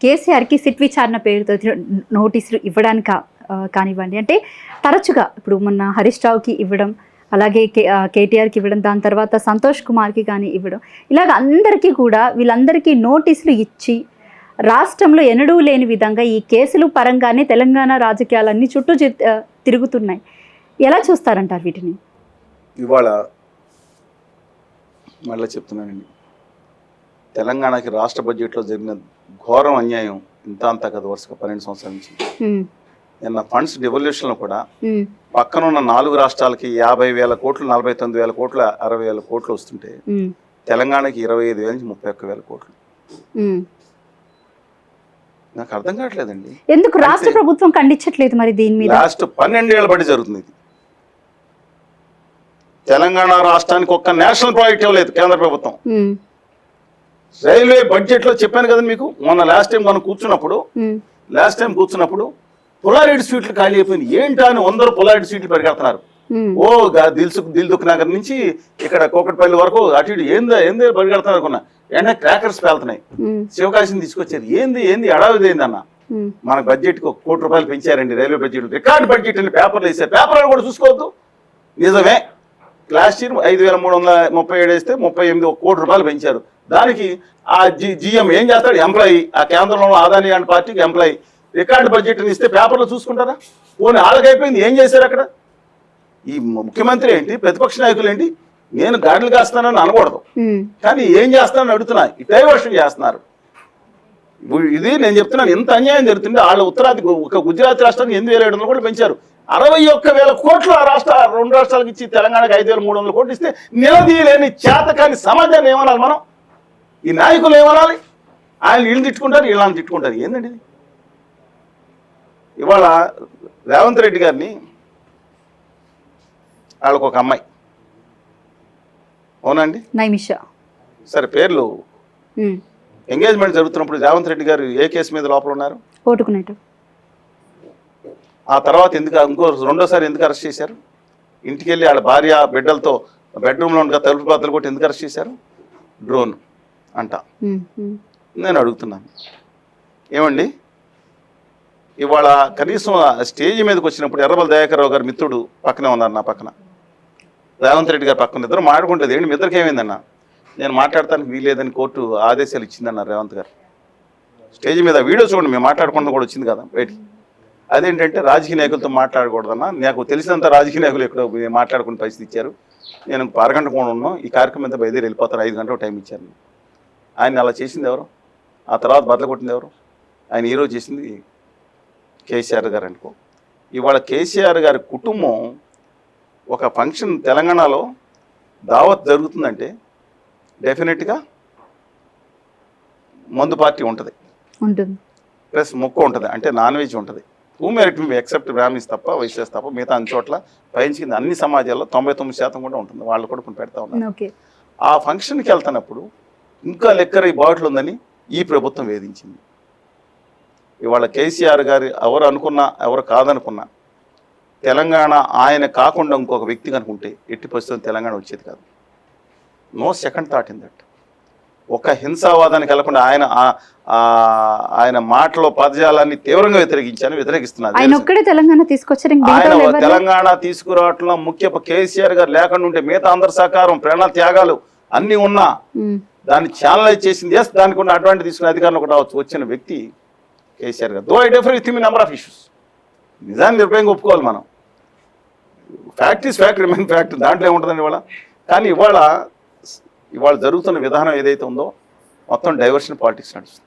కేసీఆర్కి సిట్ విచారణ పేరుతో నోటీసులు ఇవ్వడానికి కానివ్వండి, అంటే తరచుగా ఇప్పుడు మొన్న హరీష్ రావుకి ఇవ్వడం, అలాగే కేటీఆర్కి ఇవ్వడం, దాని తర్వాత సంతోష్ కుమార్కి కానీ ఇవ్వడం, ఇలాగ అందరికీ కూడా వీళ్ళందరికీ నోటీసులు ఇచ్చి రాష్ట్రంలో ఎన్నడూ లేని విధంగా ఈ కేసులు పరంగానే తెలంగాణ రాజకీయాలన్నీ చుట్టూ తిరుగుతున్నాయి. ఎలా చూస్తారంటారు వీటిని? ఇవాళ మళ్ళీ చెప్తున్నానండి, తెలంగాణకి రాష్ట్ర బడ్జెట్లో జరిగిన ఘోరం అన్యాయం ఇంత అంతా కదా వరుసగా 12 సంవత్సరాల నుంచి. నిన్న ఫండ్స్ డివల్యూషన్లో కూడా పక్కనున్న 4 రాష్ట్రాలకి 50,000 కోట్లు, 49,000 కోట్లు, 60,000 కోట్లు వస్తుంటే తెలంగాణకి 25,000 నుంచి 31,000 కోట్లు. నాకు అర్థం కావట్లేదండి, ఎందుకు రాష్ట్ర ప్రభుత్వం ఖండించట్లేదు మరి దీని మీద? లాస్ట్ 12 ఏళ్ల బట్టి జరుగుతుంది ఇది. తెలంగాణ రాష్ట్రానికి ఒక్క నేషనల్ ప్రాజెక్ట్ ఇవ్వలేదు కేంద్ర ప్రభుత్వం. రైల్వే బడ్జెట్ లో చెప్పాను కదా మీకు, మొన్న లాస్ట్ టైం కూర్చున్నప్పుడు పొలారెడ్డి స్వీట్లు ఖాళీ అయిపోయింది. ఏంటా అని 100 పొలారెడ్డి స్వీట్లు పరిగెడుతున్నారు. ఓ దిల్దుక్ నగర్ నుంచి ఇక్కడ కోకట్పల్లి వరకు అటు ఇటు ఏంది పరిగెడుతున్నారు అనుకున్నా. వెంటనే క్రాకర్స్ పేలుతున్నాయి. శివకాశిని తీసుకొచ్చారు. ఏంది అడావిది ఏందన్న. మన బడ్జెట్ కు 1 కోటి రూపాయలు పెంచారండి. రైల్వే బడ్జెట్ రికార్డ్ బడ్జెట్ అని పేపర్లు వేసారు. పేపర్లు కూడా చూసుకోవద్దు. నిజమే, లాస్ట్ ఇయర్ 5,337 వేస్తే 38 కోటి రూపాయలు పెంచారు. దానికి ఆ జిఎం ఏం చేస్తాడు? ఎంప్లాయీ, ఆ కేంద్రంలో ఆదాని అండ్ పార్టీకి ఎంప్లాయీ. రికార్డు బడ్జెట్ ఇస్తే పేపర్లో చూసుకుంటారా? పోనీ వాళ్ళకైపోయింది. ఏం చేశారు అక్కడ? ఈ ముఖ్యమంత్రి ఏంటి, ప్రతిపక్ష నాయకులు ఏంటి, నేను గాడులు కాస్తానని అనకూడదు, కానీ ఏం చేస్తానని అడుగుతున్నా. డైవర్షన్ చేస్తున్నారు. ఇది నేను చెప్తున్నాను, ఎంత అన్యాయం జరుగుతుంది. వాళ్ళ ఉత్తరాది ఒక గుజరాత్ రాష్ట్రానికి 8,700 కోట్లు పెంచారు. 61,000 కోట్లు ఆ 2 రాష్ట్రాలకు ఇచ్చి తెలంగాణకి 5,300 కోట్లు ఇస్తే నిలదీయలేని చేతకాని సమాజాన్ని ఏమనాలి మనం? ఈ నాయకులు ఏమనాలి? ఆయన వీళ్ళు తిట్టుకుంటారు, వీళ్ళని తిట్టుకుంటారు. ఏందండి ఇది? ఇవాళ రేవంత్ రెడ్డి గారిని వాళ్ళకు ఒక అమ్మాయి, అవునండి, సరే పేర్లు, ఎంగేజ్మెంట్ జరుగుతున్నప్పుడు రేవంత్ రెడ్డి గారు ఏ కేసు మీద లోపల ఉన్నారు? ఆ తర్వాత రెండోసారి ఎందుకు అరెస్ట్ చేశారు? ఇంటికి వెళ్ళి వాళ్ళ భార్య బిడ్డలతో బెడ్రూమ్లో ఉండగా తలుపు బద్దలు కొట్టి ఎందుకు అరెస్ట్ చేశారు? డ్రోన్ అంట. నేను అడుగుతున్నాను, ఏమండి ఇవాళ కనీసం స్టేజ్ మీదకి వచ్చినప్పుడు ఎర్రబల్ దయాకర్ రావు గారు మిత్రుడు పక్కనే ఉన్నారు, నా పక్కన రేవంత్ రెడ్డి గారు పక్కన. ఇద్దరు మాట్లాడుకుంటుంది. ఏంటి మీ ఇద్దరికి ఏమైందన్న? నేను మాట్లాడటానికి వీలేదని కోర్టు ఆదేశాలు ఇచ్చిందన్నారు రేవంత్ గారు. స్టేజ్ మీద వీడియో చూడండి, మేము మాట్లాడుకుంటూ కూడా వచ్చింది కదా బయటికి. అదేంటంటే రాజకీయ నాయకులతో మాట్లాడకూడదన్నా, నాకు తెలిసినంత రాజకీయ నాయకులు ఎక్కడో మాట్లాడుకునే పరిస్థితి ఇచ్చారు. నేను 1 అరగంట కూడా ఉన్నాం, ఈ కార్యక్రమం అంతా బయలుదేరి వెళ్ళిపోతారు, 5 గంటలు టైం ఇచ్చారు. ఆయన అలా చేసింది ఎవరు? ఆ తర్వాత బద్దలు కొట్టింది ఎవరు? ఆయన ఈరోజు చేసింది కేసీఆర్ గారు అనుకో. ఇవాళ కేసీఆర్ గారి కుటుంబం ఒక ఫంక్షన్ తెలంగాణలో దావత్ జరుగుతుందంటే డెఫినెట్గా మందు పార్టీ ఉంటుంది, ప్లస్ మొక్క ఉంటుంది, అంటే నాన్ వెజ్ ఉంటుంది. ఎక్సెప్ట్ బ్రాహ్మిన్స్ తప్ప, వైశ్యస్ తప్ప, మిగతా అన్ని చోట్ల పైన అన్ని సమాజాల్లో 99% కూడా ఉంటుంది. వాళ్ళు కూడా కొన్ని పెడతా ఉన్నారు. ఆ ఫంక్షన్కి వెళ్తున్నప్పుడు ఇంకా లెక్కర ఈ బాటిల్ ఉందని ఈ ప్రభుత్వం వేధించింది. ఇవాళ కేసీఆర్ గారు ఎవరు అనుకున్నా, ఎవరు కాదనుకున్నా, తెలంగాణ ఆయన కాకుండా ఇంకొక వ్యక్తి కనుకుంటే ఎట్టి పరిస్థితుల్లో తెలంగాణ వచ్చేది కాదు. No second thought in that. ఒక హింసావాదానికి వెళ్ళకుండా ఆయన మాటలో పదజాలాన్ని తీవ్రంగా వ్యతిరేకిస్తున్నారు. తెలంగాణ తీసుకురావటంలో ముఖ్య కేసీఆర్ గారు లేకుండా ఉంటే మిగతా అందరి సహకారం, ప్రాణ త్యాగాలు అన్ని ఉన్నా దాన్ని ఛానలైజ్ చేసింది. ఎస్, దానికి ఉన్న అడ్వాంటేజ్ తీసుకునే అధికారంలో కూడా వచ్చిన వ్యక్తి కేసీఆర్ గారు. Though I differ with him in number of issues. నిజాన్ని నిర్భయంగా ఒప్పుకోవాలి మనం. Fact is fact, remain fact, దాంట్లో ఏముంటుందండి ఇవాళ. కానీ ఇవాళ జరుగుతున్న విధానం ఏదైతే ఉందో మొత్తం డైవర్షన్ పాలిటిక్స్ నడుస్తుంది.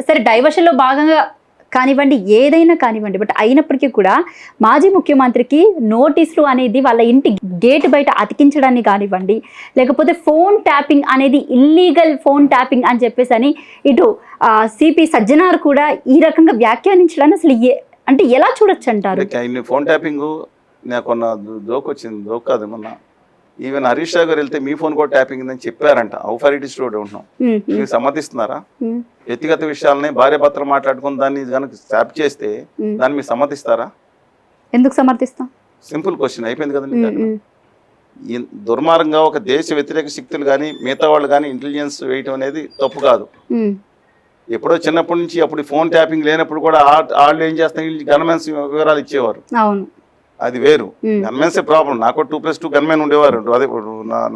సరే, డైవర్షన్ లో భాగంగా కానివ్వండి, ఏదైనా కానివ్వండి, బట్ అయినప్పటికీ కూడా మాజీ ముఖ్యమంత్రికి నోటీసులు అనేది వాళ్ళ ఇంటి గేట్ బయట అతికించడాన్ని కానివ్వండి, లేకపోతే ఫోన్ ట్యాపింగ్ అనేది ఇల్లీగల్ ఫోన్ ట్యాపింగ్ అని చెప్పేసి అని ఇటు సిపి సజ్జనార్ కూడా ఈ రకంగా వ్యాఖ్యానించడాన్ని అసలు అంటే ఎలా చూడొచ్చు అంటారు? ఫోన్ ట్యాపింగ్ నాకున్న జోక్ వచ్చింది, జోక్ కాదు. మొన్న ఈవెన్ హరీష్ రావు గారు వెళ్తే మీ ఫోన్ కూడా ట్యాపింగ్ అని చెప్పారంట. How far it is true ఉంటున్నాం. మీరు సమ్మతిస్తున్నారా? వ్యక్తిగత విషయాలని భార్య భర్తలు మాట్లాడుకుని దాన్ని కనుక ట్యాప్ చేస్తే దాన్ని మీరు సమ్మతిస్తారా? ఎందుకు సమర్థిస్తాం? సింపుల్ క్వశ్చన్ అయిపోయింది కదండి. దుర్మార్గంగా ఒక దేశ వ్యతిరేక శక్తులు కానీ మిగతా వాళ్ళు కానీ ఇంటెలిజెన్స్ వేయటం అనేది తప్పు కాదు. ఎప్పుడో చిన్నప్పటి నుంచి అప్పుడు ఫోన్ ట్యాపింగ్ లేనప్పుడు కూడా వాళ్ళు ఏం చేస్తాం, గన్మెన్స్ వివరాలు ఇచ్చేవారు. అవును, అది వేరు. గన్మెన్సే ప్రాబ్లం. నాకు 2+2 గన్మెన్ ఉండేవారు, అదే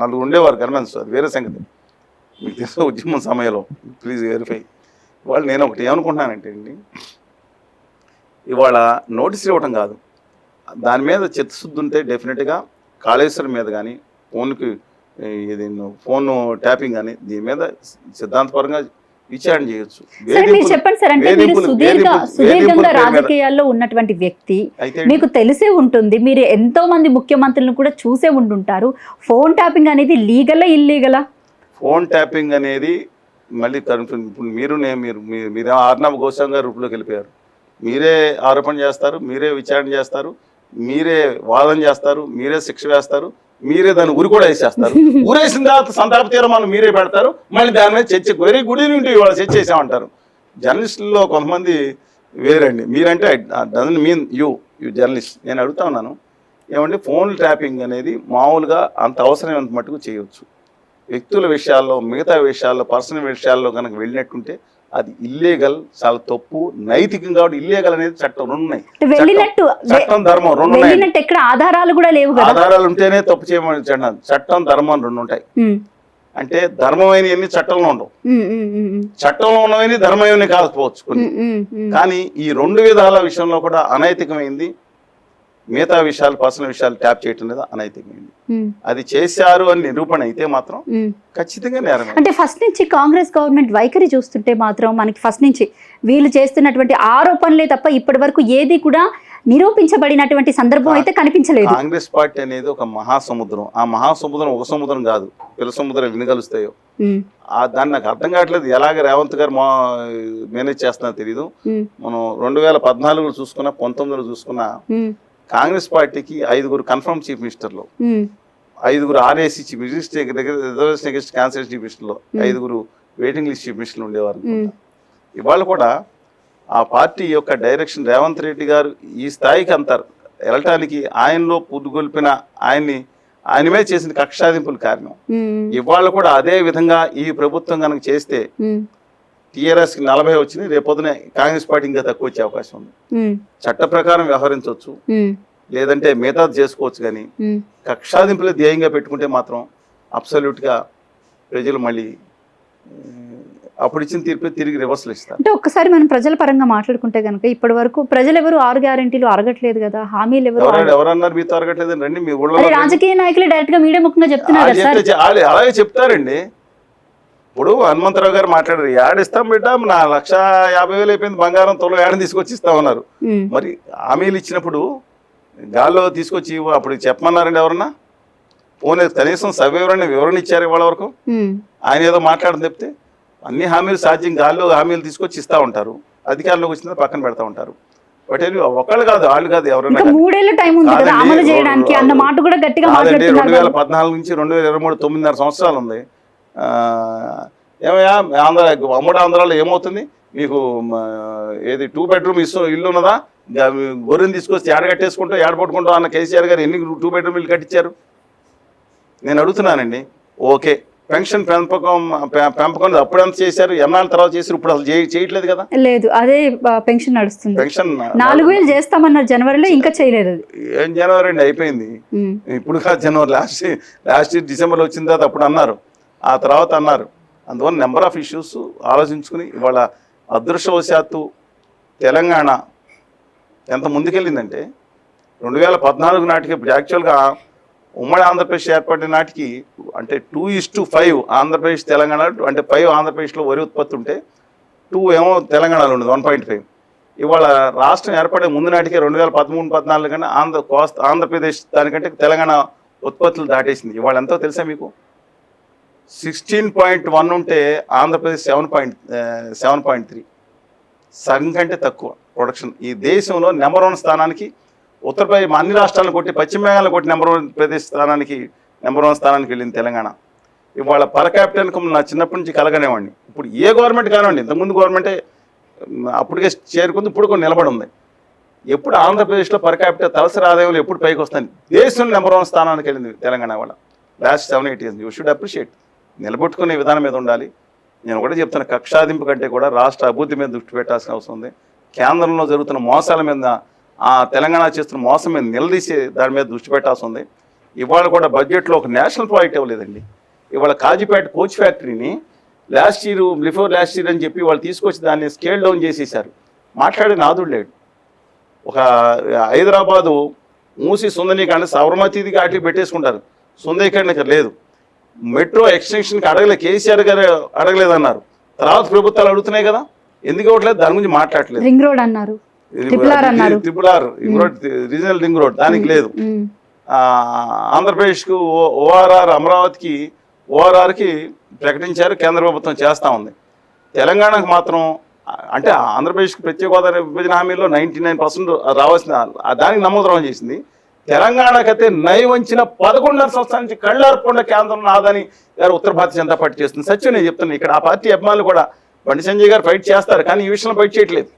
4 ఉండేవారు గన్మెన్స్. అది వేరే సంగతి. మీకు తెలుసు ఉద్యమం సమయంలో. Please verify. ఇవాళ నేను ఒకటి ఏమనుకుంటున్నానంటే అండి, ఇవాళ నోటీసులు ఇవ్వటం కాదు, దాని మీద చిత్తశుద్ధి ఉంటే డెఫినెట్గా కాళేశ్వరం మీద కానీ ఫోన్కి ఇది ఫోన్ ట్యాపింగ్ కానీ దీని మీద సిద్ధాంతపరంగా విచారణ చేయొచ్చు. చెప్పండి సార్, అంటే మీరు సుదీర్ఘంగా రాజకీయాల్లో ఉన్నటువంటి వ్యక్తి, మీకు తెలిసే ఉంటుంది, మీరు ఎంతో మంది ముఖ్యమంత్రులను కూడా చూసే ఉంటుంటారు. ఫోన్ ట్యాపింగ్ అనేది లీగలా ఇల్లీగలా? ఫోన్ ట్యాపింగ్ అనేది మళ్ళీ ఇప్పుడు మీరు ఆర్నబ్ గోస్వామి గారు రూపులోకి వెళ్ళిపోయారు. మీరే ఆరోపణ చేస్తారు, మీరే విచారణ చేస్తారు, మీరే వాదన చేస్తారు, మీరే శిక్ష వేస్తారు, మీరే దాన్ని ఉరి కూడా వేసేస్తారు. ఊరేసిన తర్వాత సంతాప తీర్మానం మీరే పెడతారు, మళ్ళీ దాని మీద చర్చ వెరీ గుడ్ నుండి ఇవాళ చర్చ చేసామంటారు. జర్నలిస్టుల్లో కొంతమంది వేరండి. మీరంటే డజంట్ మీన్ యూ జర్నలిస్ట్. నేను అడుగుతా ఉన్నాను, ఏమంటే ఫోన్ ట్యాపింగ్ అనేది మామూలుగా అంత అవసరమైనంత మట్టుకు చేయవచ్చు. వ్యక్తుల విషయాల్లో, మిగతా విషయాల్లో, పర్సనల్ విషయాల్లో కనుక వెళ్ళినట్టుంటే అది ఇల్లీగల్, చాలా తప్పు. నైతికంగా ఇల్లీగల్ అనేది చట్టం 2 ఉన్నాయి. చట్టం ధర్మం 2 ఉన్నాయి. ఆధారాలు కూడా లేవు. ఆధారాలు ఉంటేనే తప్పు చేయమని చట్టం ధర్మం 2 ఉంటాయి. అంటే ధర్మమైనవన్నీ చట్టంలో ఉండవు, చట్టంలో ఉన్నవన్నీ ధర్మమైనవి కాకపోవచ్చు కొన్ని. కానీ ఈ 2 విధాల విషయంలో కూడా అనైతికమైంది. మిగతా విషయాలు, పర్సనల్ విషయాలు ట్యాప్ చేయటం లేదా అనైతికమైంది. అది చేశారు అని నిరూపణ అయితే మాత్రం ఖచ్చితంగా నేరం. అంటే ఫస్ట్ నుంచి కాంగ్రెస్ గవర్నమెంట్ వైఖరి చూస్తుంటే మాత్రం మనకి ఫస్ట్ నుంచి వీళ్ళు చేస్తున్నటువంటి ఆరోపణలే తప్ప ఇప్పటి వరకు ఏది కూడా నిరూపించబడినటువంటి సందర్భం అయితే కనిపించలేదు. కాంగ్రెస్ పార్టీ అనేది ఒక మహాసముద్రం. ఆ మహాసముద్రం ఒక సముద్రం కాదు, పిల్ల సముద్రం ఎన్ని కలుస్తాయో. దాన్ని నాకు అర్థం కావట్లేదు. ఎలాగ రేవంత్ గారు మేనేజ్ చేస్తున్నారో తెలియదు. మనం 2014 చూసుకున్నా, 19లో చూసుకున్నా, కాంగ్రెస్ పార్టీకి 5 కన్ఫర్మ్ చీఫ్ మినిస్టర్లు, 5 RAC chief minister, reservation against cancer chief మినిస్టర్లు, 5 వెయిటింగ్ లిస్ట్ చీఫ్ మినిస్టర్లు ఉండేవారు. ఇవాళ కూడా ఆ పార్టీ యొక్క డైరెక్షన్ రేవంత్ రెడ్డి గారు ఈ స్థాయికి అంటారు వెళ్ళటానికి ఆయనలో పుట్టుగొల్పిన ఆయన మీద చేసిన కక్షాదింపుల కారణం. ఇవాళ కూడా అదే విధంగా ఈ ప్రభుత్వం కనుక చేస్తే TRSకి 40 వచ్చింది, రేపొద్దునే కాంగ్రెస్ పార్టీ ఇంకా తక్కువ వచ్చే అవకాశం ఉంది. చట్ట ప్రకారం వ్యవహరించవచ్చు, లేదంటే మిగతా చేసుకోవచ్చు. కానీ కక్షాదింపులు ధ్యేయంగా పెట్టుకుంటే మాత్రం అబ్సల్యూట్ గా ప్రజలు మళ్ళీ అప్పుడు ఇచ్చిన తీర్పు తిరిగి రివర్సల్ ఇస్తారు. అంటే ఒక్కసారి మనం ప్రజల పరంగా మాట్లాడుకుంటే కనుక ఇప్పటి వరకు ప్రజలు ఎవరు 6 గ్యారెంటీలు అరగట్లేదు కదా, హామీలు ఎవరన్నారు మీతో అరగట్లేదు? రండి, మీ ఊళ్ళో రాజకీయ నాయకులు డైరెక్ట్ గా మీడియా ముఖంగా చెప్తున్నారు. అలాగే చెప్తారండి. ఇప్పుడు హనుమంతరావు గారు మాట్లాడారు, ఏడిస్తాం బిడ్డ, నా 1,50,000 అయిపోయింది, బంగారం తొల ఏడని తీసుకొచ్చి ఇస్తామన్నారు. మరి హామీలు ఇచ్చినప్పుడు గాల్లో తీసుకొచ్చి అప్పుడు చెప్పమన్నారండి ఎవరన్నా? పోనీ కనీసం వివరణ ఇచ్చారు ఇవాళ వరకు? ఆయన ఏదో మాట్లాడడం చెప్తే అన్ని హామీలు సాధ్యం, గాల్లో హామీలు తీసుకొచ్చి ఇస్తా ఉంటారు, అధికారంలోకి వచ్చిన పక్కన పెడతా ఉంటారు. బట్ ఒకళ్ళు కాదు, వాళ్ళు కాదు, ఎవరైనా 2014 నుంచి 2023 9.5 సంవత్సరాలు ఉంది. ఏమయ్యా ఆంధ్రాలో ఏమవుతుంది మీకు? ఏది 2 బెడ్రూమ్ ఇల్లు ఉన్నదా? గొర్రెని తీసుకొచ్చి ఏడగట్టేసుకుంటూ ఏడపట్టుకుంటూ అన్న కేసీఆర్ గారు ఎన్ని 2 బెడ్రూమ్ ఇల్లు కట్టించారు? నేను అడుగుతున్నానండి. ఓకే, పెన్షన్ పెంపకం అప్పుడంత చేశారు, ఎన్నాళ్ళ తర్వాత చేశారు, ఇప్పుడు అసలు చేయట్లేదు కదా. లేదు, అదే పెన్షన్ నడుస్తుంది. పెన్షన్ 4,000 చేస్తామన్నారు జనవరిలో, ఇంకా చేయలేదు. ఏం జనవరి అండి, అయిపోయింది. ఇప్పుడు కాదు, జనవరి లాస్ట్ ఇయర్ డిసెంబర్లో వచ్చిన తర్వాత అప్పుడు అన్నారు, ఆ తర్వాత అన్నారు. అందువల్ల నెంబర్ ఆఫ్ ఇష్యూస్ ఆలోచించుకుని ఇవాళ అదృష్టవశాత్తు తెలంగాణ ఎంత ముందుకెళ్ళిందంటే 2014 నాటికి ఇప్పుడు యాక్చువల్గా ఉమ్మడి ఆంధ్రప్రదేశ్ ఏర్పడిన నాటికి అంటే 2:5 ఆంధ్రప్రదేశ్ తెలంగాణ, అంటే 5 ఆంధ్రప్రదేశ్లో వరి ఉత్పత్తి ఉంటే 2 ఏమో తెలంగాణలో ఉండదు, 1.5. ఇవాళ రాష్ట్రం ఏర్పడే ముందు నాటికే 2013-14 కన్నా ఆంధ్రప్రదేశ్ దానికంటే తెలంగాణ ఉత్పత్తులు దాటేసింది. ఇవాళ ఎంతో తెలుసా మీకు? 16.1 ఉంటే ఆంధ్రప్రదేశ్ 7.3, సగం కంటే తక్కువ ప్రొడక్షన్. ఈ దేశంలో నెంబర్ 1 స్థానానికి ఉత్తరప్రదేశ్ అన్ని రాష్ట్రాలను కొట్టి, పశ్చిమ బెంగాల్ కొట్టి నెంబర్ 1 స్థానానికి వెళ్ళింది తెలంగాణ. ఇవాళ పర్ క్యాపిటల్ ఇన్కమ్ నా చిన్నప్పటి నుంచి కలగనేవాడిని. ఇప్పుడు ఏ గవర్నమెంట్ కానివ్వండి, ఇంతకుముందు గవర్నమెంటే అప్పటికే చేరుకుంది, ఇప్పుడు కూడా నిలబడి ఉంది. ఎప్పుడు ఆంధ్రప్రదేశ్లో పర్ క్యాపిటల్ తలసరి ఆదాయంలో ఎప్పుడు పైకి వస్తాను, దేశంలో నెంబర్ 1 స్థానానికి వెళ్ళింది తెలంగాణ. వాళ్ళ last 7-8 years. You should appreciate. నిలబెట్టుకునే విధానం మీద ఉండాలి. నేను ఒకటే చెప్తున్నా, కక్షాదింపు కంటే కూడా రాష్ట్ర అభివృద్ధి మీద దృష్టి పెట్టాల్సిన అవసరం ఉంది. కేంద్రంలో జరుగుతున్న మోసాల మీద, ఆ తెలంగాణ చేస్తున్న మోసం మీద నిలదీసి దాని మీద దృష్టి పెట్టాల్సి ఉంది. ఇవాళ కూడా బడ్జెట్లో ఒక నేషనల్ ప్రాజెక్ట్ ఇవ్వలేదండి. ఇవాళ కాజీపేట కోచ్ ఫ్యాక్టరీని బిఫోర్ లాస్ట్ ఇయర్ అని చెప్పి వాళ్ళు తీసుకొచ్చి దాన్ని స్కేల్ డౌన్ చేసేసారు. మాట్లాడే నాదుడు లేడు. ఒక హైదరాబాదు మూసి సుందరీకరణ సబర్మతికి అటు పెట్టేసుకుంటారు, సుందరీకరణ ఇక్కడ లేదు. మెట్రో ఎక్స్టెన్షన్కి కేసీఆర్ గారు అడగలేదన్నారు, తర్వాత ప్రభుత్వాలు అడుగుతున్నాయి కదా, ఎందుకు ఇవ్వట్లేదు? దాని గురించి మాట్లాడలేదు. రింగ్ రోడ్ అన్నారు, triple R regional ring road దానికి లేదు. ఆంధ్రప్రదేశ్కు ఓఆర్ఆర్, అమరావతికి ఓఆర్ఆర్కి ప్రకటించారు, కేంద్ర ప్రభుత్వం చేస్తూ ఉంది. తెలంగాణకు మాత్రం అంటే ఆంధ్రప్రదేశ్కి ప్రత్యేక హోదా విభజన హామీలో 99% రావాల్సిన దానికి నమోదు చేసింది. తెలంగాణకైతే నయవంచిన 11.5 సంవత్సరాల నుంచి కళ్ళార్పకుండా కేంద్రం నాదని గారు ఉత్తర భారతీయ జనతా పార్టీ చేస్తుంది. సత్యం నేను చెప్తున్నాను. ఇక్కడ ఆ పార్టీ అభిమానులు కూడా బండి సంజయ్ గారు ఫైట్ చేస్తారు, కానీ ఈ విషయంలో ఫైట్ చేయట్లేదు.